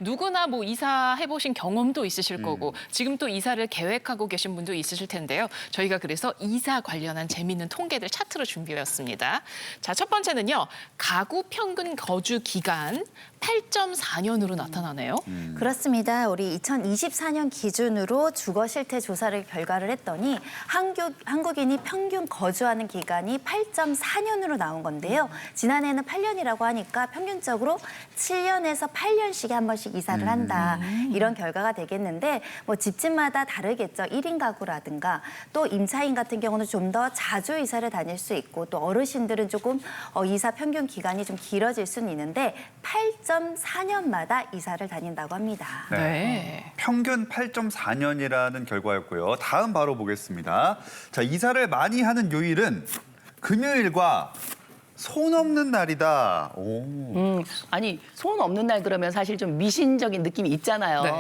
누구나 뭐 이사 해보신 경험도 있으실 거고 지금 또 이사를 계획하고 계신 분도 있으실 텐데요. 저희가 그래서 이사 관련한 재미있는 통계들 차트로 준비해왔습니다. 자, 첫 번째는요. 가구 평균 거주 기간 8.4년으로 나타나네요. 그렇습니다. 우리 2024년 기준으로 주거 실태 조사를 결과를 했더니 한국인이 평균 거주하는 기간이 8.4년으로 나온 건데요. 지난해는 8년이라고 하니까 평균적으로 7년에서 8년씩에 한 번씩 이사를 한다. 이런 결과가 되겠는데 뭐 집집마다 다르겠죠. 1인 가구라든가 또 임차인 같은 경우는 좀 더 자주 이사를 다닐 수 있고 또 어르신들은 조금 이사 평균 기간이 좀 길어질 수는 있는데 8.4년마다 이사를 다닌다고 합니다. 네. 평균 8.4년이라는 결과였고요. 다음 바로 보겠습니다. 자, 이사를 많이 하는 요일은 금요일과 손 없는 날이다. 오. 아니 손 없는 날 그러면 사실 좀 미신적인 느낌이 있잖아요. 네.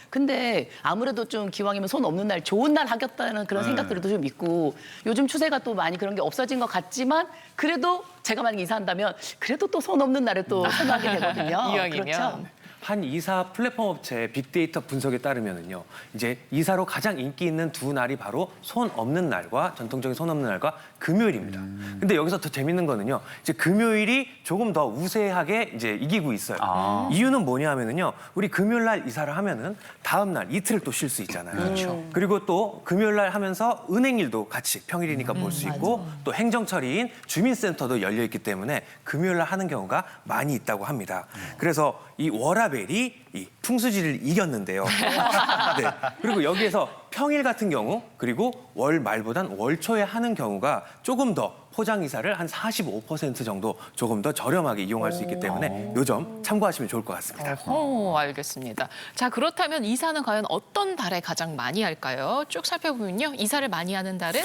근데 아무래도 좀 기왕이면 손 없는 날 좋은 날 하겠다는 그런 생각들도 좀 있고 요즘 추세가 또 많이 그런 게 없어진 것 같지만 그래도 제가 만약에 이사한다면 그래도 또 손 없는 날을 또 선호하게 되거든요. 이왕이면. 그렇죠? 한 이사 플랫폼 업체 빅데이터 분석에 따르면은요, 이제 이사로 가장 인기 있는 두 날이 바로 손 없는 날과 전통적인 손 없는 날과 금요일입니다. 근데 여기서 더 재밌는 거는요, 이제 금요일이 조금 더 우세하게 이제 이기고 있어요. 이유는 뭐냐면은요, 우리 금요일 날 이사를 하면은 다음 날 이틀을 또 쉴 수 있잖아요. 그렇죠. 그리고 또 금요일 날 하면서 은행일도 같이 평일이니까 볼 수 있고 또 행정처리인 주민센터도 열려 있기 때문에 금요일 날 하는 경우가 많이 있다고 합니다. 그래서 이 워라벨이 이 풍수지를 이겼는데요. 네. 그리고 여기에서 평일 같은 경우 그리고 월 말보단 월 초에 하는 경우가 조금 더 포장 이사를 한 45% 정도 조금 더 저렴하게 이용할 수 있기 때문에 요 점 참고하시면 좋을 것 같습니다. 알겠습니다. 자, 그렇다면 이사는 과연 어떤 달에 가장 많이 할까요? 쭉 살펴보면요. 이사를 많이 하는 달은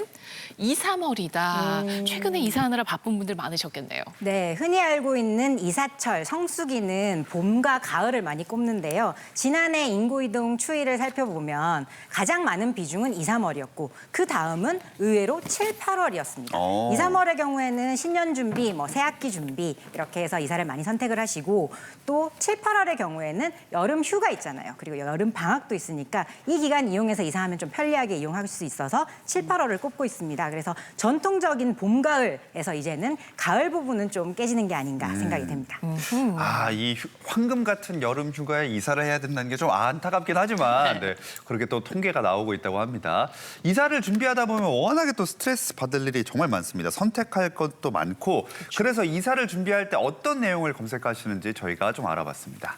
2, 3월이다. 최근에 이사하느라 바쁜 분들 많으셨겠네요. 네, 흔히 알고 있는 이사철, 성수기는 봄과 가을을 많이 꼽는데요. 지난해 인구이동 추이를 살펴보면 가장 많은 비중은 2, 3월이었고 그 다음은 의외로 7, 8월이었습니다. 2, 3월의 경우에는 신년 준비, 새학기 준비 이렇게 해서 이사를 많이 선택을 하시고 또 7, 8월의 경우에는 여름 휴가 있잖아요. 그리고 여름 방학도 있으니까 이 기간 이용해서 이사하면 좀 편리하게 이용할 수 있어서 7, 8월을 꼽고 있습니다. 그래서 전통적인 봄, 가을에서 이제는 가을 부분은 좀 깨지는 게 아닌가 생각이 됩니다. 아, 이 황금 같은 여름 휴가에 이사를 해야 된다는 게 좀 안타깝긴 하지만 네, 그렇게 또 통계가 나오고 있다고 합니다. 이사를 준비하다 보면 워낙에 또 스트레스 받을 일이 정말 많습니다. 선택할 것도 많고 그래서 이사를 준비할 때 어떤 내용을 검색하시는지 저희가 좀 알아봤습니다.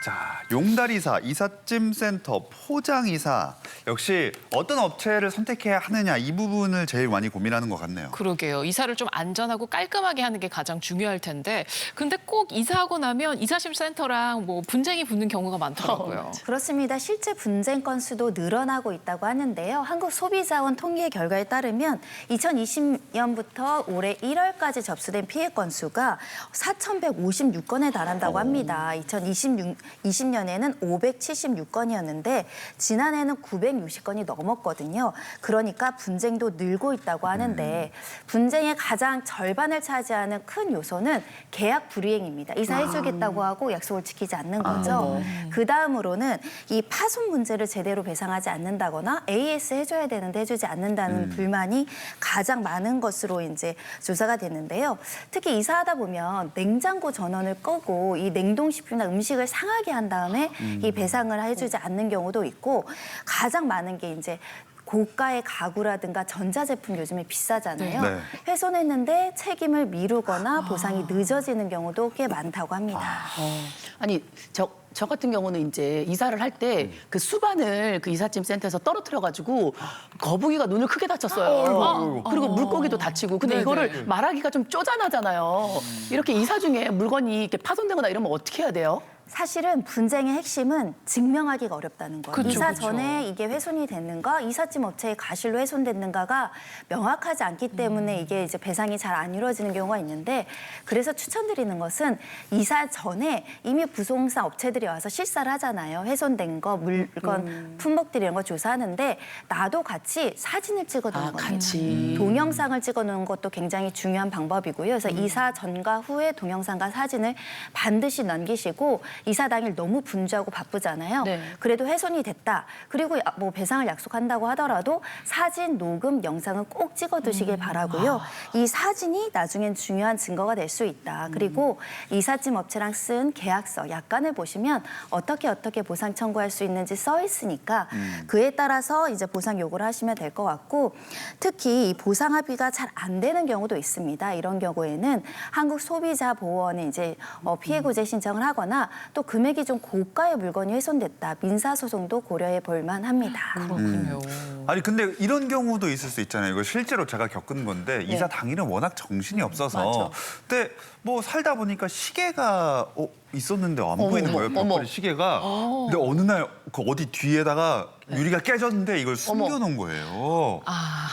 자, 용달이사, 이삿짐센터, 포장이사 역시 어떤 업체를 선택해야 하느냐 이 부분을 제일 많이 고민하는 것 같네요. 그러게요. 이사를 좀 안전하고 깔끔하게 하는 게 가장 중요할 텐데 근데 꼭 이사하고 나면 이사심 센터랑 뭐 분쟁이 붙는 경우가 많더라고요. 그렇습니다. 실제 분쟁 건수도 늘어나고 있다고 하는데요. 한국소비자원 통계 결과에 따르면 2020년부터 올해 1월까지 접수된 피해 건수가 4,156건에 달한다고 합니다. 2020년에는 576건이었는데 지난해는 960건이 넘었거든요. 그러니까 분쟁도 늘고 있다고 하는데 분쟁의 가장 절반을 차지하는 큰 요소는 계약 불이행입니다. 이사해주겠다고 하고 약속을 지키지 않는 거죠. 그 다음으로는 이 파손 문제를 제대로 배상하지 않는다거나 AS 해줘야 되는데 해주지 않는다는 불만이 가장 많은 것으로 이제 조사가 됐는데요. 특히 이사하다 보면 냉장고 전원을 끄고 이 냉동식품이나 음식을 상하게 한 다음에 이 배상을 해주지 않는 경우도 있고 가장 많은 게 이제 고가의 가구라든가 전자제품 요즘에 비싸잖아요. 네. 훼손했는데 책임을 미루거나 보상이 늦어지는 경우도 꽤 많다고 합니다. 아니 저 같은 경우는 이제 이사를 할 때 그 수반을 그 이삿짐 센터에서 떨어뜨려가지고 거북이가 눈을 크게 다쳤어요. 그리고 물고기도 다치고. 근데 이거를 말하기가 좀 쪼잔하잖아요. 이렇게 이사 중에 물건이 이렇게 파손되거나 이러면 어떻게 해야 돼요? 사실은 분쟁의 핵심은 증명하기가 어렵다는 거예요. 그쵸, 이사 그쵸. 전에 이게 훼손이 됐는가, 이삿짐 업체의 과실로 훼손됐는가가 명확하지 않기 때문에 이게 이제 배상이 잘 안 이루어지는 경우가 있는데 그래서 추천드리는 것은 이사 전에 이미 부동산 업체들이 와서 실사를 하잖아요. 훼손된 거, 물건, 품목들 이런 거 조사하는데 나도 같이 사진을 찍어놓는 겁니다. 같이. 동영상을 찍어놓는 것도 굉장히 중요한 방법이고요. 그래서 이사 전과 후에 동영상과 사진을 반드시 남기시고 이사 당일 너무 분주하고 바쁘잖아요. 네. 그래도 훼손이 됐다. 그리고 뭐 배상을 약속한다고 하더라도 사진, 녹음, 영상은 꼭 찍어두시길 바라고요. 이 사진이 나중엔 중요한 증거가 될 수 있다. 그리고 이삿짐 업체랑 쓴 계약서, 약관을 보시면 어떻게 보상 청구할 수 있는지 써 있으니까 그에 따라서 이제 보상 요구를 하시면 될 것 같고 특히 이 보상 합의가 잘 안 되는 경우도 있습니다. 이런 경우에는 한국소비자보호원에 이제 피해구제 신청을 하거나 또 금액이 좀 고가의 물건이 훼손됐다. 민사소송도 고려해 볼 만합니다. 그렇군요. 아니 근데 이런 경우도 있을 수 있잖아요. 이거 실제로 제가 겪은 건데 이사 당일은 워낙 정신이 없어서 맞아. 근데 뭐 살다 보니까 시계가 있었는데 안 보이는 거예요. 벽걸이 시계가. 근데 어느 날 그 어디 뒤에다가 유리가 깨졌는데 이걸 숨겨놓은 거예요.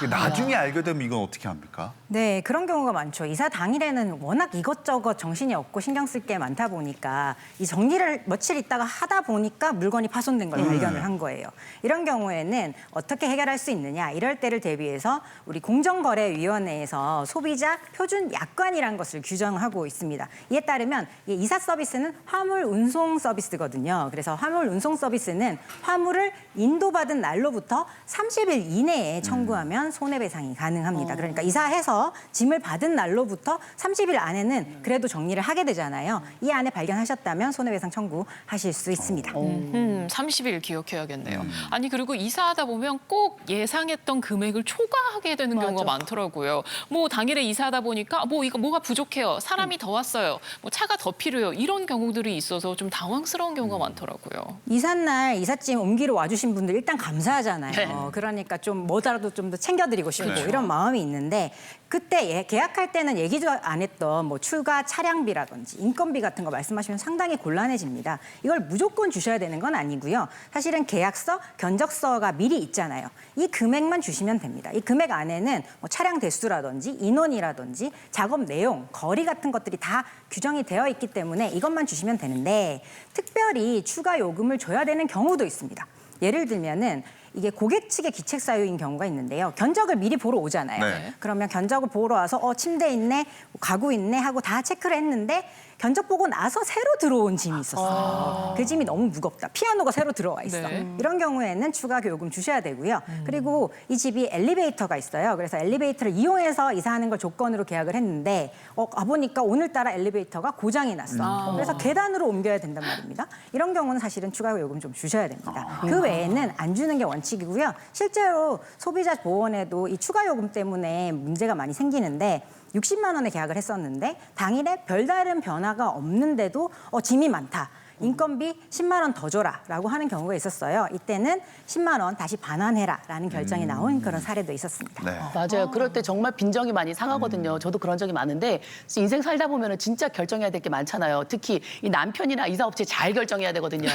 나중에 알게 되면 이건 어떻게 합니까? 네, 그런 경우가 많죠. 이사 당일에는 워낙 이것저것 정신이 없고 신경 쓸 게 많다 보니까 이 정리를 며칠 있다가 하다 보니까 물건이 파손된 걸 발견을 한 거예요. 이런 경우에는 어떻게 해결할 수 있느냐. 이럴 때를 대비해서 우리 공정거래위원회에서 소비자 표준 약관이라는 것을 규정하고 있습니다. 이에 따르면 이 이사 서비스는 화물 운송 서비스거든요. 그래서 화물 운송 서비스는 화물을 인도받은 날로부터 30일 이내에 청구하면 손해배상이 가능합니다. 그러니까 이사해서 짐을 받은 날로부터 30일 안에는 그래도 정리를 하게 되잖아요. 이 안에 발견하셨다면 손해배상 청구하실 수 있습니다. 30일 기억해야겠네요. 아니 그리고 이사하다 보면 꼭 예상했던 금액을 초과하게 되는 경우가 많더라고요. 뭐 당일에 이사하다 보니까 뭐 이거 뭐가 부족해요. 사람이 더 왔어요. 뭐 차가 더 필요해요. 이런 경우들이 있어서 좀 당황스러운 경우가 많더라고요. 이삿날 이삿짐 옮기러 와주신 분들 일단 감사하잖아요. 그러니까 좀 뭐라도 좀 더 챙겨드리고 싶고 이런 마음이 있는데 그때 계약할 때는 얘기도 안 했던 뭐 추가 차량비라든지 인건비 같은 거 말씀하시면 상당히 곤란해집니다. 이걸 무조건 주셔야 되는 건 아니고요. 사실은 계약서, 견적서가 미리 있잖아요. 이 금액만 주시면 됩니다. 이 금액 안에는 뭐 차량 대수라든지 인원이라든지 작업 내용, 거리 같은 것들이 다 규정이 되어 있기 때문에 이것만 주시면 되는데 특별히 추가 요금을 줘야 되는 경우도 있습니다. 예를 들면은 이게 고객 측의 기책 사유인 경우가 있는데요. 견적을 미리 보러 오잖아요. 네. 그러면 견적을 보러 와서 침대 있네, 가구 있네 하고 다 체크를 했는데 견적 보고 나서 새로 들어온 짐이 있었어요. 그 짐이 너무 무겁다. 피아노가 새로 들어와 있어. 네. 이런 경우에는 추가 요금 주셔야 되고요. 그리고 이 집이 엘리베이터가 있어요. 그래서 엘리베이터를 이용해서 이사하는 걸 조건으로 계약을 했는데 가보니까 오늘따라 엘리베이터가 고장이 났어. 그래서 계단으로 옮겨야 된단 말입니다. 이런 경우는 사실은 추가 요금 좀 주셔야 됩니다. 그 외에는 안 주는 게 원칙이고요. 실제로 소비자 보호원에도 이 추가 요금 때문에 문제가 많이 생기는데 60만 원에 계약을 했었는데 당일에 별다른 변화가 없는데도 짐이 많다. 인건비 10만 원 더 줘라라고 하는 경우가 있었어요. 이때는 10만 원 다시 반환해라라는 결정이 나온 그런 사례도 있었습니다. 네. 맞아요. 그럴 때 정말 빈정이 많이 상하거든요. 저도 그런 적이 많은데 인생 살다 보면 진짜 결정해야 될 게 많잖아요. 특히 이 남편이나 이사업체 잘 결정해야 되거든요.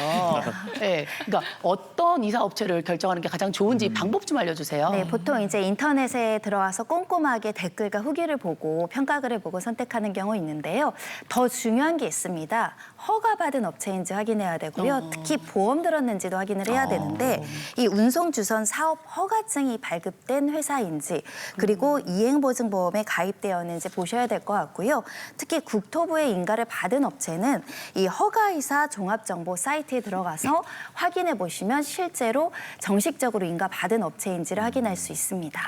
네. 그러니까 어떤 이사업체를 결정하는 게 가장 좋은지 방법 좀 알려주세요. 네, 보통 이제 인터넷에 들어가서 꼼꼼하게 댓글과 후기를 보고 평가글을 보고 선택하는 경우 있는데요. 더 중요한 게 있습니다. 허가받은 업체인지 확인해야 되고요. 특히 보험 들었는지도 확인을 해야 되는데 이 운송주선 사업 허가증이 발급된 회사인지 그리고 이행보증보험에 가입되었는지 보셔야 될 것 같고요. 특히 국토부의 인가를 받은 업체는 이 허가이사 종합정보 사이트에 들어가서 확인해 보시면 실제로 정식적으로 인가 받은 업체인지를 확인할 수 있습니다.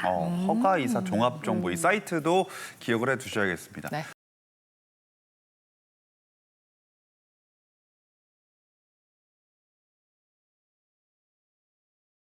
허가이사 종합정보 이 사이트도 기억을 해두셔야겠습니다. 네.